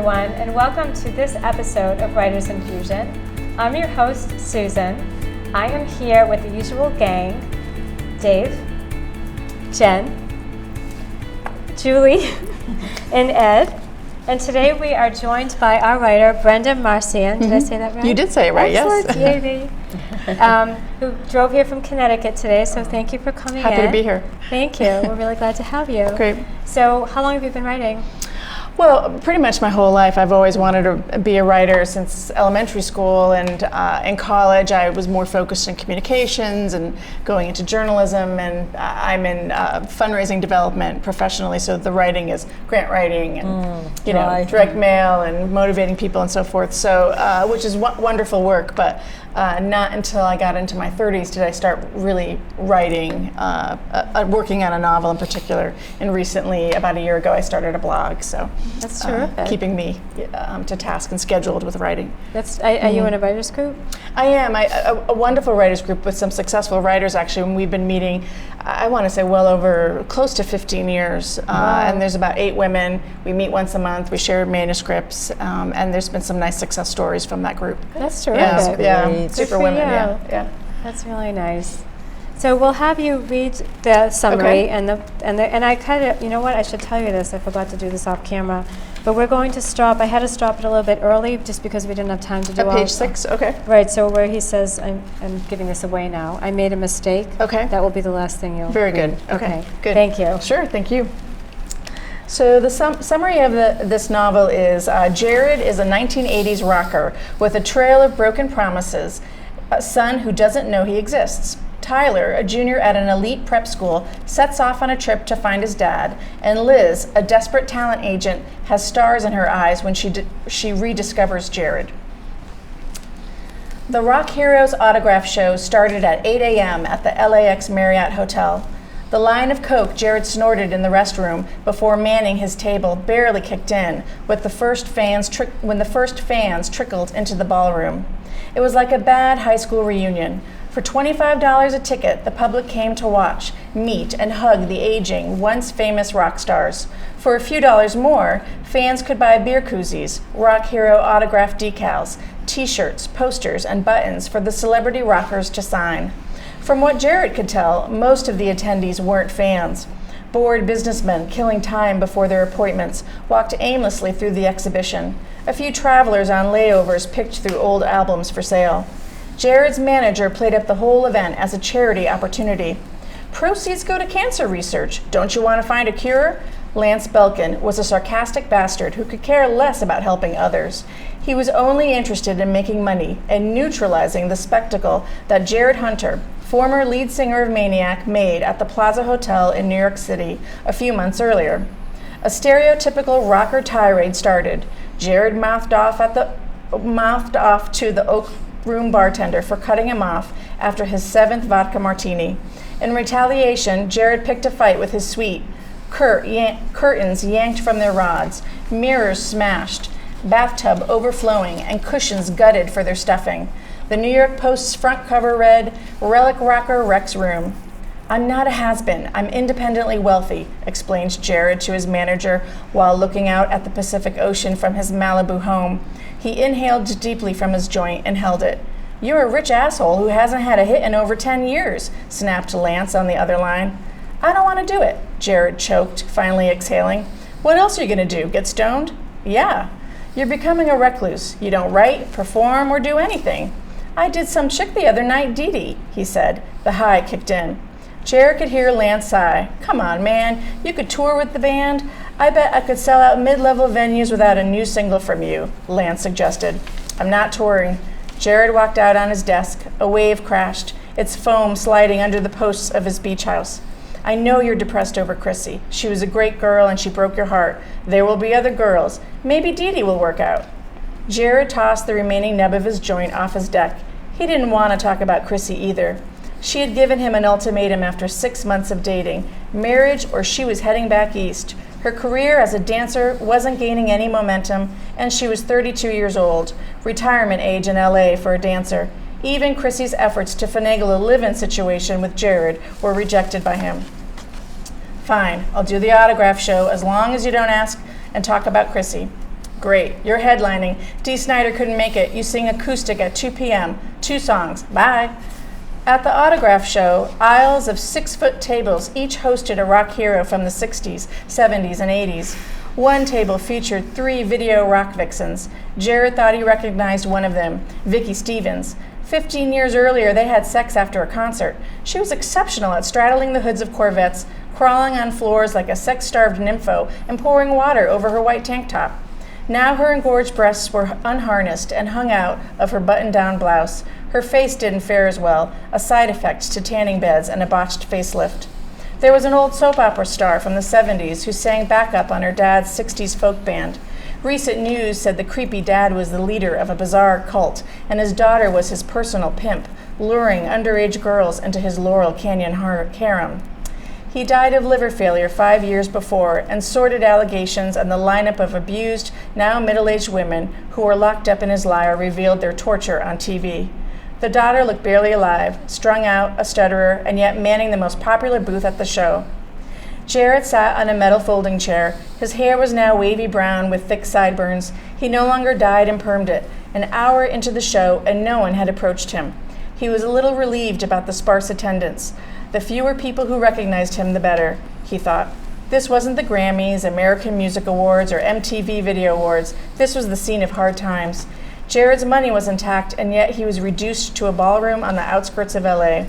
everyone, and welcome to this episode of Writers Infusion. I'm your host, Susan. I am here with the usual gang, Dave, Jen, Julie, and Ed. And today we are joined by our writer, Brenda Marsian. Did I say that right? You did say it right, Excellent. yes. Yay. Who drove here from Connecticut today, so thank you for coming in. Happy to be here. Thank you. We're really glad to have you. Great. So how long have you been writing? Well, pretty much my whole life. I've always wanted to be a writer since elementary school, and in college I was more focused on communications and going into journalism, and I'm in fundraising development professionally, so the writing is grant writing and direct mail and motivating people and so forth, so which is wonderful work, but not until I got into my 30s did I start really writing, working on a novel in particular, and recently, about a year ago, I started a blog, so that's terrific. Keeping me to task and scheduled with writing. Are you in a writers group? I am. A wonderful writers group with some successful writers, actually, and we've been meeting, I want to say, well over close to 15 years. Wow. And there's about 8 women. We meet once a month. We share manuscripts, and there's been some nice success stories from that group. That's terrific. Yeah, super women. Yeah. That's really nice. So we'll have you read the summary, and I kind of, you know what, I should tell you this, I forgot to do this off camera, but we're going to stop, I had to stop it a little bit early just because we didn't have time to do all. Page 6, okay. Right, so where he says, I'm giving this away now, I made a mistake. Okay. That will be the last thing you'll Very read. good. Okay, good. Thank you. Sure, thank you. So the summary of this novel is, Jared is a 1980s rocker with a trail of broken promises, a son who doesn't know he exists. Tyler, a junior at an elite prep school, sets off on a trip to find his dad, and Liz, a desperate talent agent, has stars in her eyes when she rediscovers Jared. The Rock Heroes autograph show started at 8 a.m. at the LAX Marriott Hotel. The line of coke Jared snorted in the restroom before manning his table barely kicked in when the first fans trickled into the ballroom. It was like a bad high school reunion. For $25 a ticket, the public came to watch, meet, and hug the aging, once famous rock stars. For a few dollars more, fans could buy beer koozies, rock hero autograph decals, t-shirts, posters, and buttons for the celebrity rockers to sign. From what Jared could tell, most of the attendees weren't fans. Bored businessmen killing time before their appointments walked aimlessly through the exhibition. A few travelers on layovers picked through old albums for sale. Jared's manager played up the whole event as a charity opportunity. Proceeds go to cancer research. Don't you want to find a cure? Lance Belkin was a sarcastic bastard who could care less about helping others. He was only interested in making money and neutralizing the spectacle that Jared Hunter, former lead singer of Maniac, made at the Plaza Hotel in New York City a few months earlier. A stereotypical rocker tirade started. Jared mouthed off to the Oak Room bartender for cutting him off after his 7th vodka martini. In retaliation, Jared picked a fight with his suite. Curtains yanked from their rods, mirrors smashed, bathtub overflowing, and cushions gutted for their stuffing. The New York Post's front cover read, "Relic Rocker Wrecks Room." "I'm not a has-been, I'm independently wealthy," explained Jared to his manager while looking out at the Pacific Ocean from his Malibu home. He inhaled deeply from his joint and held it. "You're a rich asshole who hasn't had a hit in over 10 years, snapped Lance on the other line. "I don't want to do it," Jared choked, finally exhaling. "What else are you going to do, get stoned?" "Yeah." "You're becoming a recluse. You don't write, perform, or do anything." "I did some chick the other night, Dee Dee," he said. The high kicked in. Jared could hear Lance sigh. "Come on, man. You could tour with the band. I bet I could sell out mid-level venues without a new single from you," Lance suggested. "I'm not touring." Jared walked out on his desk. A wave crashed, its foam sliding under the posts of his beach house. "I know you're depressed over Chrissy. She was a great girl and she broke your heart. There will be other girls. Maybe Dee Dee will work out." Jared tossed the remaining nub of his joint off his deck. He didn't want to talk about Chrissy either. She had given him an ultimatum after 6 months of dating, marriage or she was heading back east. Her career as a dancer wasn't gaining any momentum, and she was 32 years old, retirement age in LA for a dancer. Even Chrissy's efforts to finagle a live-in situation with Jared were rejected by him. "Fine, I'll do the autograph show as long as you don't ask and talk about Chrissy." Great, you're headlining. Dee Snider couldn't make it. You sing acoustic at 2 p.m. 2 songs. Bye. At the autograph show, aisles of 6-foot tables each hosted a rock hero from the 60s, 70s, and 80s. One table featured 3 video rock vixens. Jared thought he recognized one of them, Vicki Stevens. 15 years earlier, they had sex after a concert. She was exceptional at straddling the hoods of Corvettes, crawling on floors like a sex-starved nympho, and pouring water over her white tank top. Now her engorged breasts were unharnessed and hung out of her button-down blouse. Her face didn't fare as well, a side effect to tanning beds and a botched facelift. There was an old soap opera star from the 70s who sang backup on her dad's 60s folk band. Recent news said the creepy dad was the leader of a bizarre cult, and his daughter was his personal pimp, luring underage girls into his Laurel Canyon harem. He died of liver failure 5 years before, and sordid allegations and the lineup of abused, now middle-aged women who were locked up in his lair revealed their torture on TV. The daughter looked barely alive, strung out, a stutterer, and yet manning the most popular booth at the show. Jared sat on a metal folding chair. His hair was now wavy brown with thick sideburns. He no longer dyed and permed it. An hour into the show, and no one had approached him. He was a little relieved about the sparse attendance. The fewer people who recognized him, the better, he thought. This wasn't the Grammys, American Music Awards, or MTV Video Awards. This was the scene of hard times. Jared's money was intact, and yet he was reduced to a ballroom on the outskirts of LA.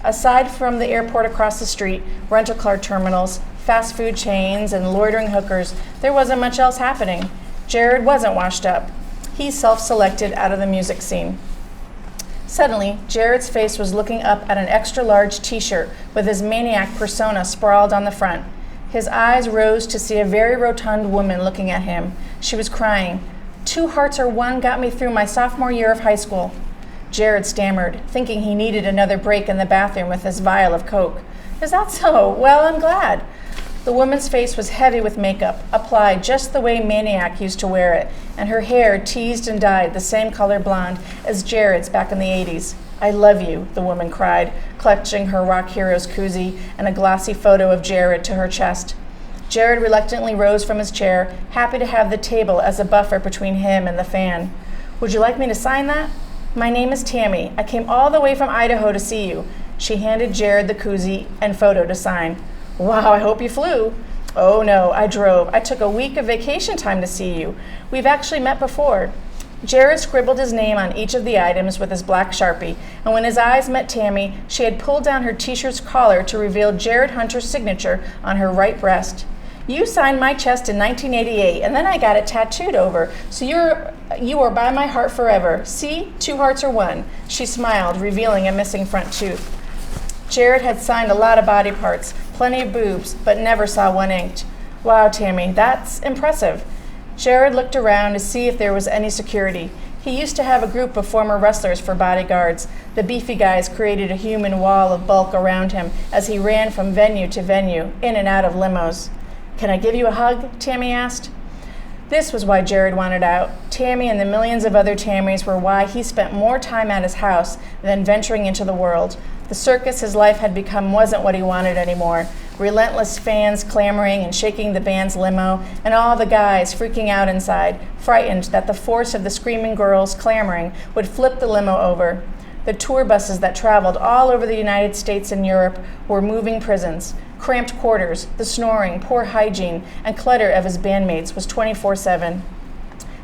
Aside from the airport across the street, rental car terminals, fast food chains, and loitering hookers, there wasn't much else happening. Jared wasn't washed up. He self-selected out of the music scene. Suddenly, Jared's face was looking up at an extra-large t-shirt with his maniac persona sprawled on the front. His eyes rose to see a very rotund woman looking at him. She was crying. 2 hearts or one got me through my sophomore year of high school. Jared stammered, thinking he needed another break in the bathroom with his vial of Coke. Is that so? Well, I'm glad. The woman's face was heavy with makeup, applied just the way Maniac used to wear it, and her hair teased and dyed the same color blonde as Jared's back in the 80s. I love you, the woman cried, clutching her Rock Heroes koozie and a glossy photo of Jared to her chest. Jared reluctantly rose from his chair, happy to have the table as a buffer between him and the fan. Would you like me to sign that? My name is Tammy. I came all the way from Idaho to see you. She handed Jared the koozie and photo to sign. Wow, I hope you flew. Oh no, I drove. I took a week of vacation time to see you. We've actually met before. Jared scribbled his name on each of the items with his black Sharpie, and when his eyes met Tammy, she had pulled down her t-shirt's collar to reveal Jared Hunter's signature on her right breast. You signed my chest in 1988, and then I got it tattooed over, so you are by my heart forever. See? 2 hearts or one. She smiled, revealing a missing front tooth. Jared had signed a lot of body parts, plenty of boobs, but never saw one inked. Wow, Tammy, that's impressive. Jared looked around to see if there was any security. He used to have a group of former wrestlers for bodyguards. The beefy guys created a human wall of bulk around him as he ran from venue to venue, in and out of limos. Can I give you a hug? Tammy asked. This was why Jared wanted out. Tammy and the millions of other Tammys were why he spent more time at his house than venturing into the world. The circus his life had become wasn't what he wanted anymore. Relentless fans clamoring and shaking the band's limo, and all the guys freaking out inside, frightened that the force of the screaming girls clamoring would flip the limo over. The tour buses that traveled all over the United States and Europe were moving prisons. Cramped quarters, the snoring, poor hygiene, and clutter of his bandmates was 24/7.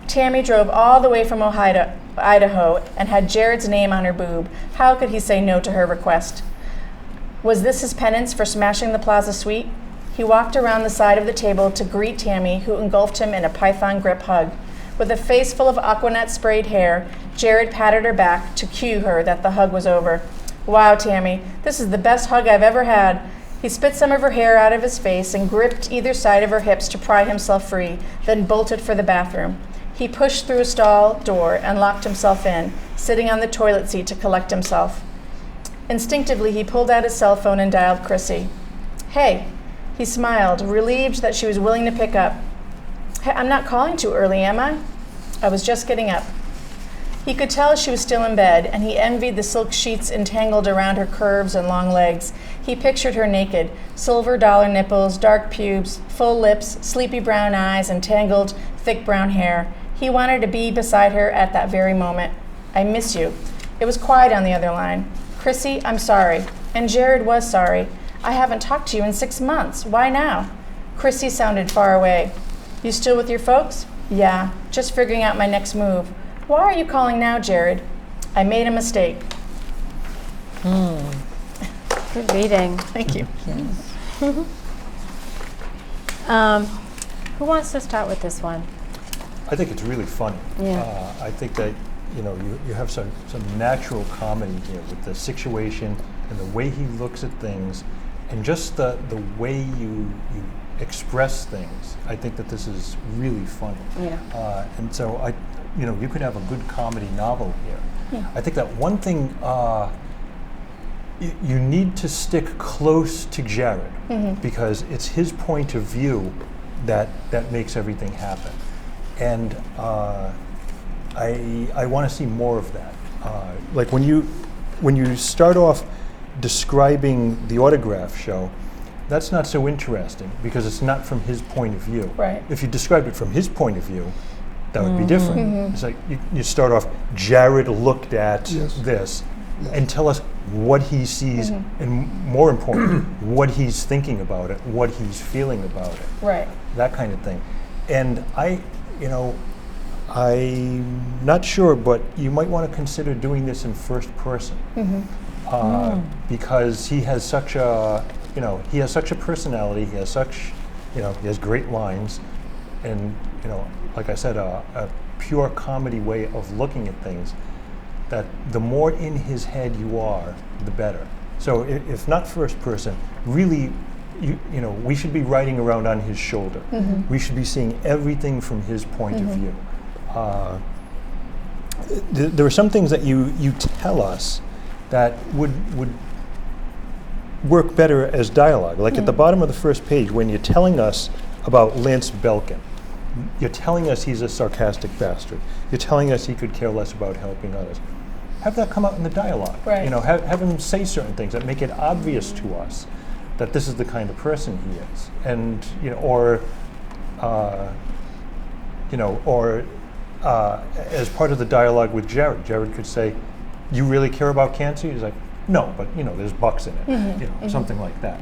Tammy drove all the way from Idaho and had Jared's name on her boob. How could he say no to her request? Was this his penance for smashing the Plaza Suite? He walked around the side of the table to greet Tammy, who engulfed him in a python grip hug. With a face full of Aquanet sprayed hair, Jared patted her back to cue her that the hug was over. Wow, Tammy, this is the best hug I've ever had. He spit some of her hair out of his face and gripped either side of her hips to pry himself free, then bolted for the bathroom. He pushed through a stall door and locked himself in, sitting on the toilet seat to collect himself. Instinctively, he pulled out his cell phone and dialed Chrissy. Hey, he smiled, relieved that she was willing to pick up. Hey, I'm not calling too early, am I? I was just getting up. He could tell she was still in bed, and he envied the silk sheets entangled around her curves and long legs. He pictured her naked, silver dollar nipples, dark pubes, full lips, sleepy brown eyes, and tangled, thick brown hair. He wanted to be beside her at that very moment. I miss you. It was quiet on the other line. Chrissy, I'm sorry. And Jared was sorry. I haven't talked to you in 6 months. Why now? Chrissy sounded far away. You still with your folks? Yeah, just figuring out my next move. Why are you calling now, Jared? I made a mistake. Good reading. Thank you. Yes. Who wants to start with this one? I think it's really funny. Yeah. I think that you have some natural comedy here with the situation and the way he looks at things, and just the way you express things. I think that this is really funny. Yeah. And so you could have a good comedy novel here. Yeah. I think that one thing you need to stick close to Jared because it's his point of view that makes everything happen. And I want to see more of that. Like when you start off describing the autograph show, that's not so interesting because it's not from his point of view. Right. If you described it from his point of view, that would be different. It's like you start off, Jared looked at this, and tell us what he sees, and more important, what he's thinking about it, what he's feeling about it. Right. That kind of thing. And I'm not sure, but you might want to consider doing this in first person because he has such a, he has such a personality. He has such, he has great lines, and like I said, a pure comedy way of looking at things. That the more in his head you are, the better. So if not first person, really, we should be riding around on his shoulder. We should be seeing everything from his point of view. There are some things that you tell us that would work better as dialogue. Like at the bottom of the first page, when you're telling us about Lance Belkin, you're telling us he's a sarcastic bastard. You're telling us he could care less about helping others. Have that come out in the dialogue. Right. Have him say certain things that make it obvious to us that this is the kind of person he is, and as part of the dialogue with Jared, Jared could say, "You really care about cancer?" He's like, "No, but there's bucks in it," something like that.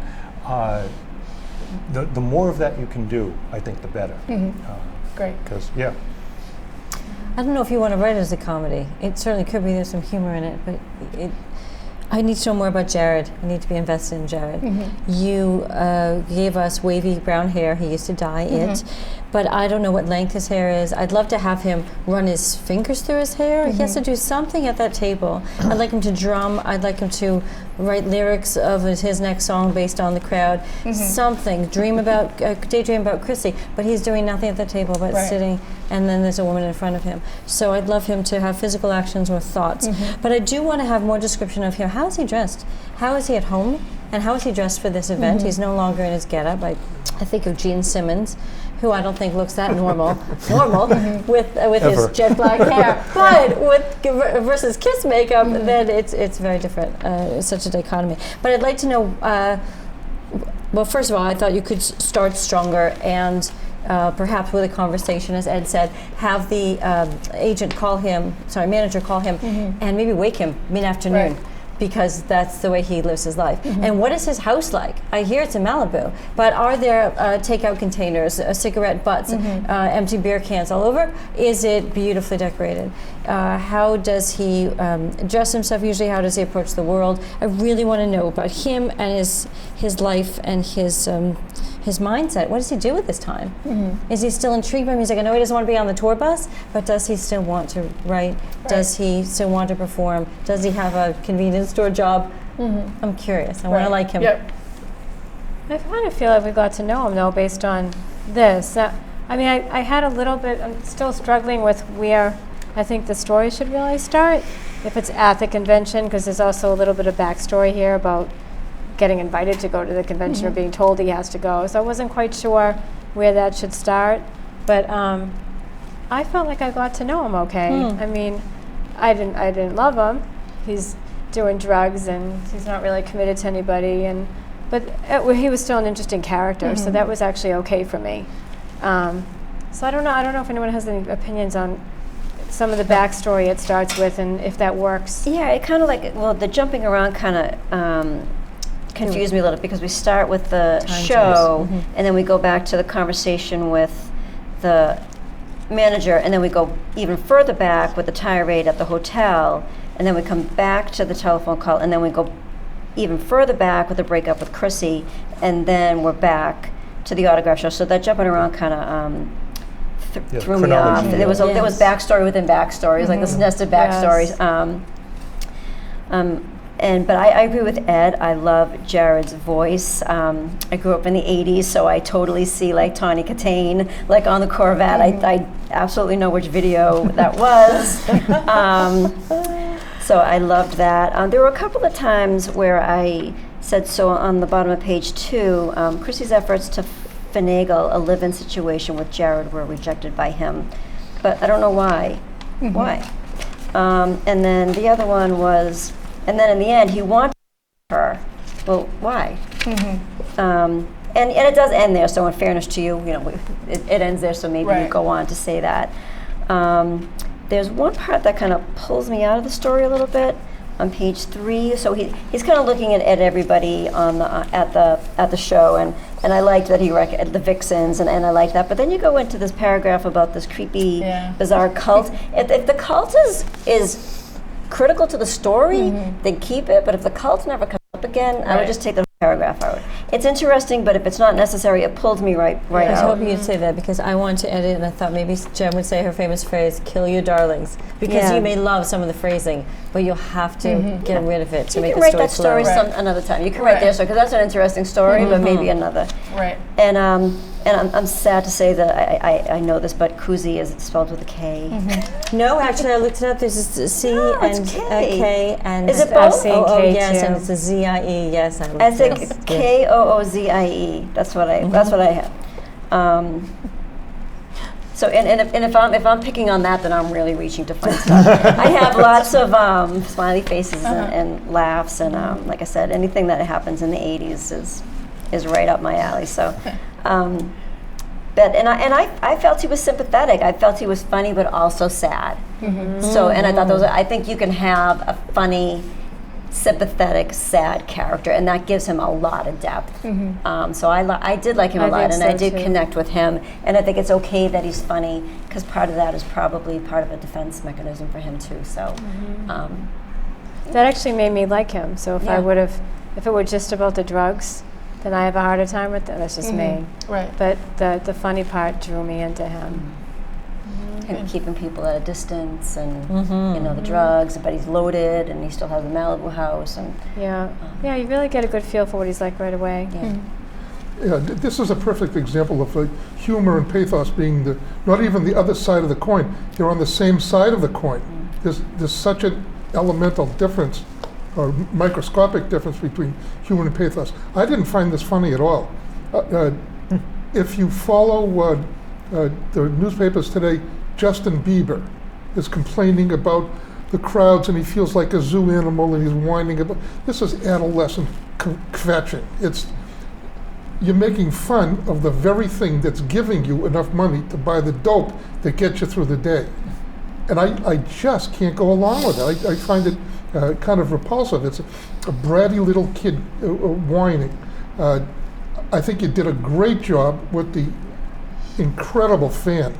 The more of that you can do, I think, the better. Great. Because I don't know if you want to write it as a comedy. It certainly could be. There's some humor in it, but I need to know more about Jared. I need to be invested in Jared. You gave us wavy brown hair. He used to dye it, but I don't know what length his hair is. I'd love to have him run his fingers through his hair. He has to do something at that table. I'd like him to drum. I'd like him to write lyrics of his next song based on the crowd. Something. Daydream about Chrissy, but he's doing nothing at the table but sitting, and then there's a woman in front of him. So I'd love him to have physical actions or thoughts. But I do want to have more description of him. How is he dressed? How is he at home? And how is he dressed for this event? He's no longer in his getup. I think of Gene Simmons, who I don't think looks that normal with his jet black hair. But versus Kiss makeup, then it's very different. It's such a dichotomy. But I'd like to know. Well, first of all, I thought you could start stronger and. Perhaps with a conversation, as Ed said, have the manager call him, and maybe wake him mid-afternoon, because that's the way he lives his life. And what is his house like? I hear it's in Malibu, but are there takeout containers, cigarette butts, empty beer cans all over? Is it beautifully decorated? How does he dress himself usually? How does he approach the world? I really want to know about him and his life and his mindset. What does he do with his time? Is he still intrigued by music? I know he doesn't want to be on the tour bus, but does he still want to write? Does he still want to perform? Does he have a convenience store job? I'm curious. I want to like him. Yep. I kind of feel like we got to know him, though, based on this. I mean, I had a little bit, I'm still struggling with where I think the story should really start. If it's at the convention, because there's also a little bit of backstory here about getting invited to go to the convention or being told he has to go. So I wasn't quite sure where that should start. But I felt like I got to know him okay. I mean, I didn't love him. He's doing drugs and he's not really committed to anybody. But he was still an interesting character, so that was actually okay for me. So I don't know if anyone has any opinions on some of the backstory it starts with and if that works. Yeah, it kind of like, well, the jumping around kind of confused me a little because we start with the show and then we go back to the conversation with the manager and then we go even further back with the tirade at the hotel and then we come back to the telephone call and then we go even further back with the breakup with Chrissy and then we're back to the autograph show. So that jumping around kind of threw me off. chronology, There was there was backstory within backstories, like this nested backstories. But I agree with Ed. I love Jared's voice. I grew up in the '80s, so I totally see like Tawny Katane, like on the Corvette. I absolutely know which video that was. So I loved that. There were a couple of times where I said so on the bottom of page 2. Chrissy's efforts to finagle a live-in situation with Jared were rejected by him, but I don't know why. Why? And then the other one was, and then in the end he wanted her. Well, why? And it does end there. So in fairness to you, it ends there. So maybe you go on to say that. There's one part that kind of pulls me out of the story a little bit on page 3. So he's kind of looking at everybody on at the show, and I liked that he the vixens, and I liked that. But then you go into this paragraph about this creepy, bizarre cult. If the cult is critical to the story, then keep it. But if the cult never comes up again, I would just take the paragraph out. It's interesting, but if it's not necessary, it pulls me right I was out. hoping you'd say that because I wanted to edit, and I thought maybe Jen would say her famous phrase, "Kill your darlings," because you may love some of the phrasing, but you'll have to get rid of it to make the story You can write that story flow. another time. You can write their story because that's an interesting story, but maybe another. Right. And I'm sad to say that I know this, but Kuzi is spelled with a K. No, actually, I looked it up. There's a C No, it's and K. a K, and Is it I've both? seen Oh, K yes, too. and it's a Z-I-E. Yes, I I think yes. K-O-O-Z-I-E. That's what I have. So and if I'm picking on that, then I'm really reaching to find stuff. I have lots of smiley faces and laughs, and like I said, anything that happens in the '80s is right up my alley. So, but I felt he was sympathetic. I felt he was funny, but also sad. So and I thought I think you can have a funny, sympathetic, sad character, and that gives him a lot of depth. So I did like him a lot, and I did connect with him. And I think it's okay that he's funny because part of that is probably part of a defense mechanism for him too. So That actually made me like him. So if if it were just about the drugs, then I have a harder time with that. That's just me. Right. But the funny part drew me into him. and keeping people at a distance, and the drugs, but he's loaded, and he still has a Malibu house, and Yeah, you really get a good feel for what he's like right away. Yeah, this is a perfect example of humor and pathos being not even the other side of the coin. They're on the same side of the coin. There's such an elemental difference, or microscopic difference between humor and pathos. I didn't find this funny at all. If you follow the newspapers today, Justin Bieber is complaining about the crowds, and he feels like a zoo animal, and he's whining about. This is adolescent kvetching. You're making fun of the very thing that's giving you enough money to buy the dope that gets you through the day. And I just can't go along with it. I find it kind of repulsive. It's a bratty little kid whining. I think you did a great job with the incredible fan.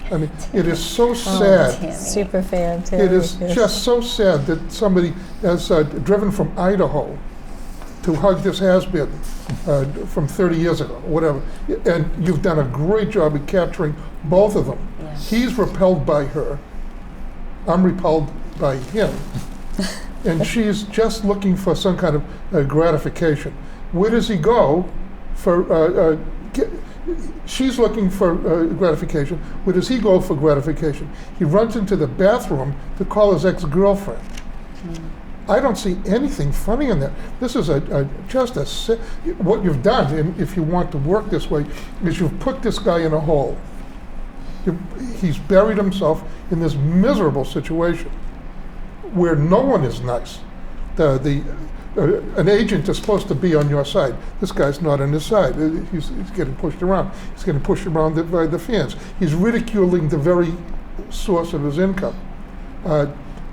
I mean, it is so sad. Super fan, too. It is just so sad that somebody has driven from Idaho to hug this has-been from 30 years ago, whatever. And you've done a great job at capturing both of them. Yeah. He's repelled by her. I'm repelled by him. And she's just looking for some kind of gratification. Where does he go for... she's looking for gratification. Where does he go for gratification? He runs into the bathroom to call his ex-girlfriend. I don't see anything funny in that. This is what you've done, and if you want to work this way, is you've put this guy in a hole. He's buried himself in this miserable situation where no one is nice. an agent is supposed to be on your side. This guy's not on his side. He's getting pushed around. He's getting pushed around by the fans. He's ridiculing the very source of his income.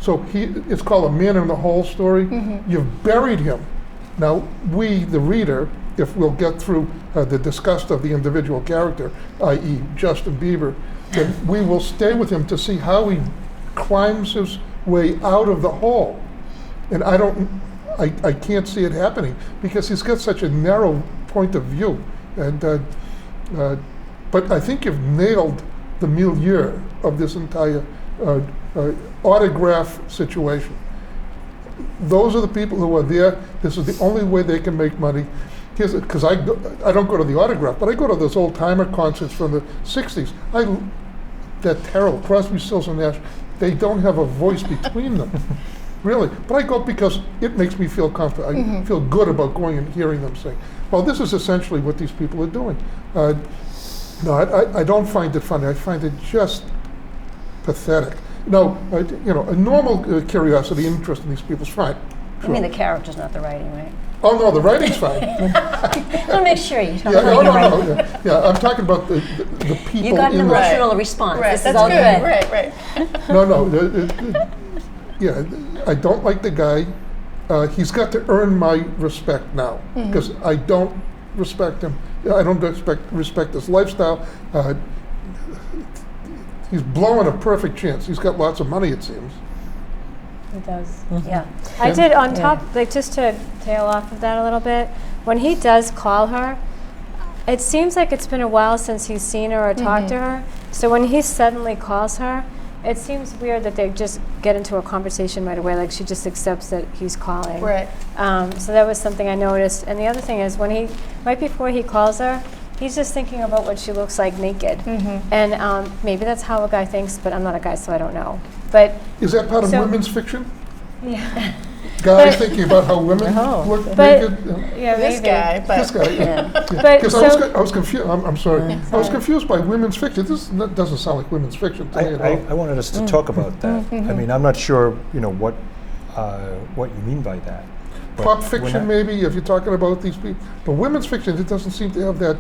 So it's called a man in the hole story. You've buried him. Now, we, the reader, if we'll get through the disgust of the individual character, i.e. Justin Bieber, then we will stay with him to see how he climbs his way out of the hole. And I can't see it happening because he's got such a narrow point of view. And but I think you've nailed the milieu of this entire autograph situation. Those are the people who are there. This is the only way they can make money. Because I don't go to the autograph, but I go to those old timer concerts from the '60s. That terrible Crosby, Stills and Nash. They don't have a voice between them, really. But I go because it makes me feel comfortable. I feel good about going and hearing them sing. Well, this is essentially what these people are doing. No, I don't find it funny. I find it just pathetic. No, a normal curiosity, interest in these people is fine. I mean, the character's not the writing, right? Oh no, the writing's fine. I want to make sure you don't Yeah, I'm talking about the people. You got an in emotional response. Right, This that's is all good. Right. No. Yeah, I don't like the guy. He's got to earn my respect now because I don't respect him. I don't respect his lifestyle. He's blowing a perfect chance. He's got lots of money, it seems. He does. Yeah. I did on top, like just to tail off of that a little bit, when he does call her, it seems like it's been a while since he's seen her or talked to her. So when he suddenly calls her, it seems weird that they just get into a conversation right away, like she just accepts that he's calling. Right. So that was something I noticed. And the other thing is right before he calls her, he's just thinking about what she looks like naked. And maybe that's how a guy thinks, but I'm not a guy, so I don't know. But is that part of so- women's fiction? yeah. Guys thinking about how women look naked? Yeah, This maybe. guy, but This guy, Yeah. But because so, I was confused. I'm sorry. I was confused by women's fiction. This doesn't sound like women's fiction to me at all. I wanted us to talk about that. I mean, I'm not sure, what you mean by that. But Pop when fiction, maybe, if you're talking about these people. But women's fiction, it doesn't seem to have that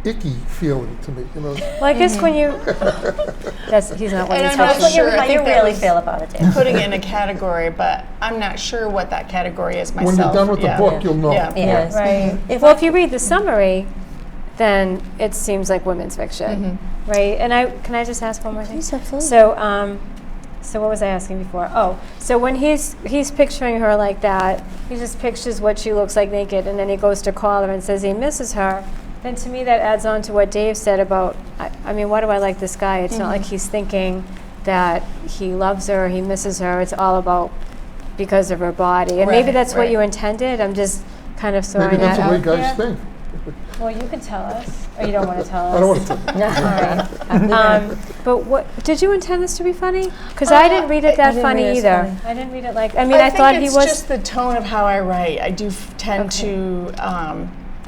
icky feeling to me. well, I guess when you, he's not And women's I'm not fiction. sure. I How you think that really was feel about it, Dave? putting it in a category, but I'm not sure what that category is myself. When you're done with the book, you'll know. Yeah. Yes. Right. If you read the summary, then it seems like women's fiction, right? And can I just ask one more thing? Yes, absolutely. So what was I asking before? Oh, so when he's picturing her like that, he just pictures what she looks like naked, and then he goes to call her and says he misses her. Then to me that adds on to what Dave said about, I mean, why do I like this guy? It's not like he's thinking that he loves her, he misses her. It's all about because of her body. And maybe Right, that's what right. you intended. I'm just kind of throwing Maybe that's that the way out guys there. think. Well, you can tell us, or you don't want to tell us. I don't want to. All right. But what did you intend this to be funny? Because I didn't read it that didn't funny read it as either. funny. I didn't read it like. I mean, I think thought it's he was. just the tone of how I write. I do tend to.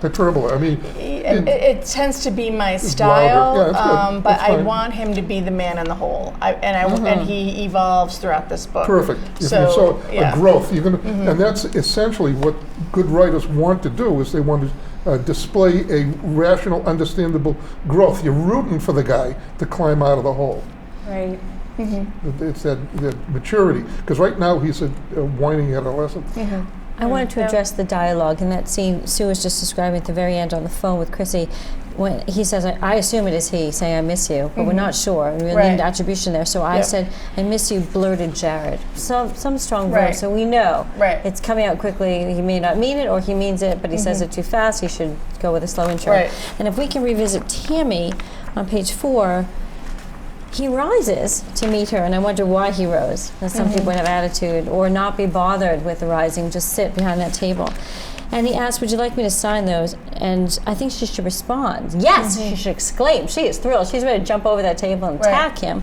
Hyperbole. I mean, It tends to be my louder. style, Yeah, that's good. but That's I fine. want him to be the man in the hole, and he evolves throughout this book. perfect. So, A growth. And that's essentially what good writers want to do, is they want to display a rational, understandable growth. You're rooting for the guy to climb out of the hole. Right. It's that maturity. Because right now he's a whining adolescent. I wanted to address the dialogue in that scene Sue was just describing at the very end on the phone with Chrissy. When he says, I assume it is he saying, I miss you, but we're not sure. And we Right. need attribution there. So I Yep. said, I miss you, blurted Jared. Some strong Right. verb, so we know. Right. It's coming out quickly. He may not mean it, or he means it, but he says it too fast. He should go with a slow intro. Right. And if we can revisit Tammy on page 4, he rises to meet her, and I wonder why he rose. Now, some people have attitude or not be bothered with the rising, just sit behind that table. And he asked, would you like me to sign those? And I think she should respond. Yes, she should exclaim. She is thrilled. She's ready to jump over that table and Right. attack him.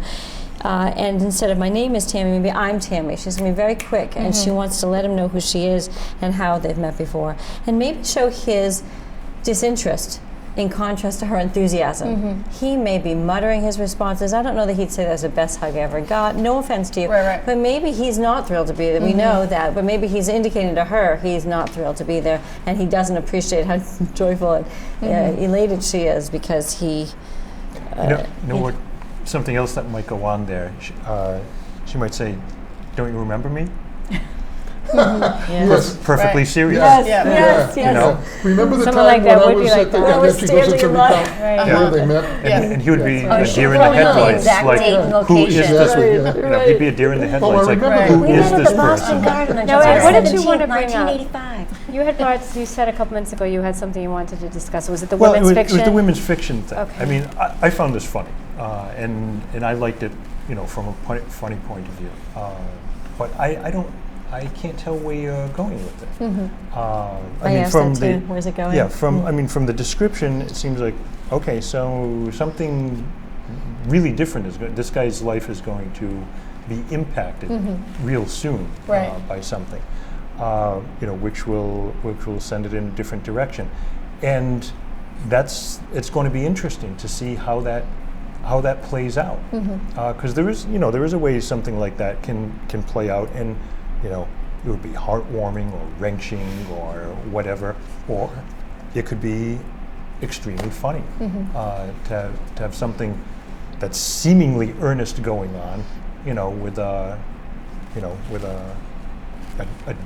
And instead of my name is Tammy, maybe I'm Tammy. She's going to be very quick, and she wants to let him know who she is and how they've met before. And maybe show his disinterest in contrast to her enthusiasm. He may be muttering his responses. I don't know that he'd say that's the best hug I ever got. No offense to you. Right. But maybe he's not thrilled to be there. We know that. But maybe he's indicating to her he's not thrilled to be there, and he doesn't appreciate how joyful and elated she is because he... You know what? Something else that might go on there. She might say, "Don't you remember me?" Yes. Perfectly serious. Yes. You know? Remember the Someone time like that when I would be was like at the, that. When I and was then she goes standing into in line. recount where they met? And he would be Oh, a she deer in the wrote down the headlights. exact Like, date and who is location. this? Right, You know, he'd be a deer in the headlights. Like, remember who that. We is met at this the Boston person? Garden on No, July what did you 17th, want to bring up? 1985. You had brought, you said a couple minutes ago you had something you wanted to discuss. Was it the Well, women's it fiction? was the women's fiction thing. Okay. I mean, I found this funny, and I liked it, from a funny point of view. But I can't tell where you're going with it. I asked that too. Where's it going? Yeah, from the description, it seems like, okay, so something really different is this guy's life is going to be impacted real soon Right. by something, which will send it in a different direction, and it's going to be interesting to see how that plays out, because there is a way something like that can play out, and it would be heartwarming or wrenching or whatever, or it could be extremely funny to have something that's seemingly earnest going on, with a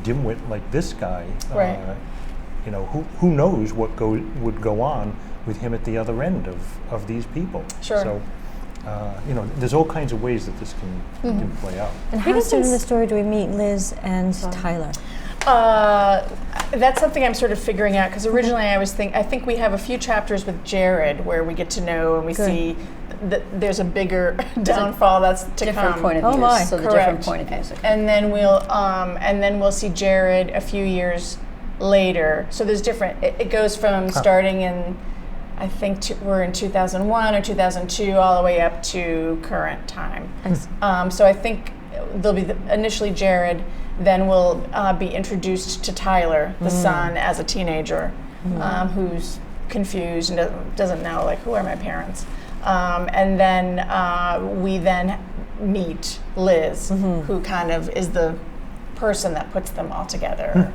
dimwit like this guy. Right. Who knows what would go on with him at the other end of these people. Sure. So, there's all kinds of ways that this can play out. And how soon in the story do we meet Liz and Tyler? That's something I'm sort of figuring out, because originally I think we have a few chapters with Jared where we get to know and we see that there's a bigger downfall that's to Different come. point of Oh view. my, So the correct. different point of views. And then we'll see Jared a few years later. So there's different. It goes from starting in, I think we're in 2001 or 2002 all the way up to current time. So I think there'll be initially Jared, then we'll be introduced to Tyler, the son, as a teenager, who's confused and doesn't know, like, who are my parents? And then we then meet Liz, who kind of is the person that puts them all together.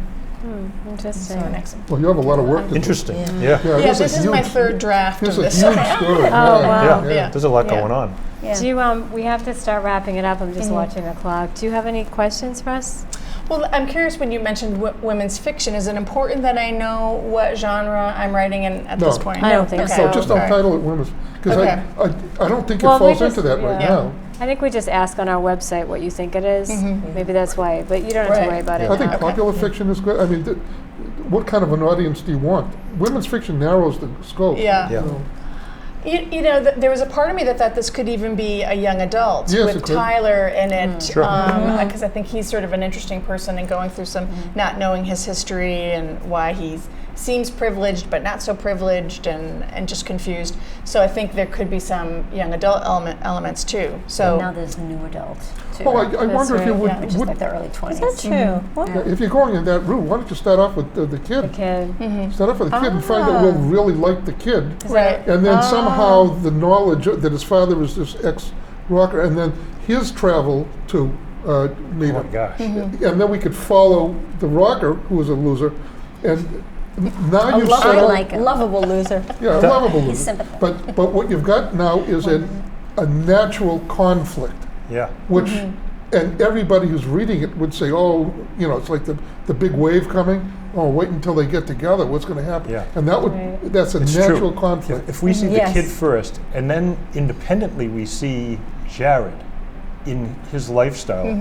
Interesting. So next. Well, you have a lot of work to do. Interesting. Yeah, Yeah, there's a this is my huge- third draft There's of a this. huge story. wow. Yeah. There's a lot Yeah. going on. Yeah. Do you, we have to start wrapping it up. I'm just watching the clock. Do you have any questions for us? Well, I'm curious, when you mentioned women's fiction, is it important that I know what genre I'm writing in at this No. point? I don't think Okay. so. So just don't All right. title it women's, because Okay. I don't think it Well, we falls just- into that right yeah. now. I think we just ask on our website what you think it is. Maybe that's why, but you don't have to Right. worry about it I think now. popular fiction is good. I mean, what kind of an audience do you want? Women's fiction narrows the scope. Yeah. Yeah. There was a part of me that thought this could even be a young adult Yes, with it could. Tyler in it, Sure. because I think he's sort of an interesting person and going through some not knowing his history and why he seems privileged but not so privileged and just confused. So I think there could be some young adult elements too. So Now there's new adult, too. Well, I wonder if you right, would, yeah. which is like the early 20s. Is that true? What? if you're going in that route, why don't you start off with the The kid? kid. Start off with the kid and find out we'll really like the kid. right. And then somehow the knowledge that his father was this ex-rocker, and then his travel to meet Oh my him. gosh. And then we could follow the rocker, who was a loser, and now you've I set up, like him. Lovable loser. yeah, a lovable He's loser. sympathetic. But what you've got now is a natural conflict, Yeah. which, and everybody who's reading it would say, oh, it's like the big wave coming. Oh, wait until they get together. What's going to happen? Yeah. And that would Right. that's a It's natural true. conflict. If we see Yes. the kid first, and then independently we see Jared in his lifestyle, Yeah,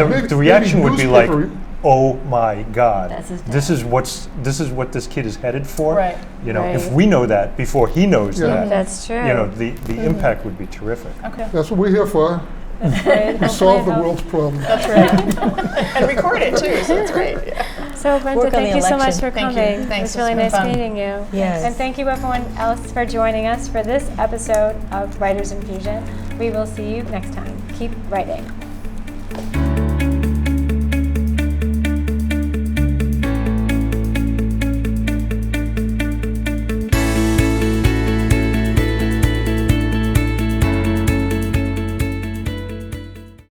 maybe- the reaction maybe would be like, newspaper- "Oh my God, That's his this is what this kid is headed for." Right. If Right. we know that before he knows Yeah. that, That's true. the impact would be terrific. Okay. That's what we're here for. Right. Solve the Hopefully world's problems. That's right. And record it too, so that's great. Yeah. So Brenda, Work on thank the you so much election. for Thank you. coming. Thanks. It was really It's nice been fun. meeting you. Yes. And thank you everyone else for joining us for this episode of Writers Infusion. We will see you next time. Keep writing.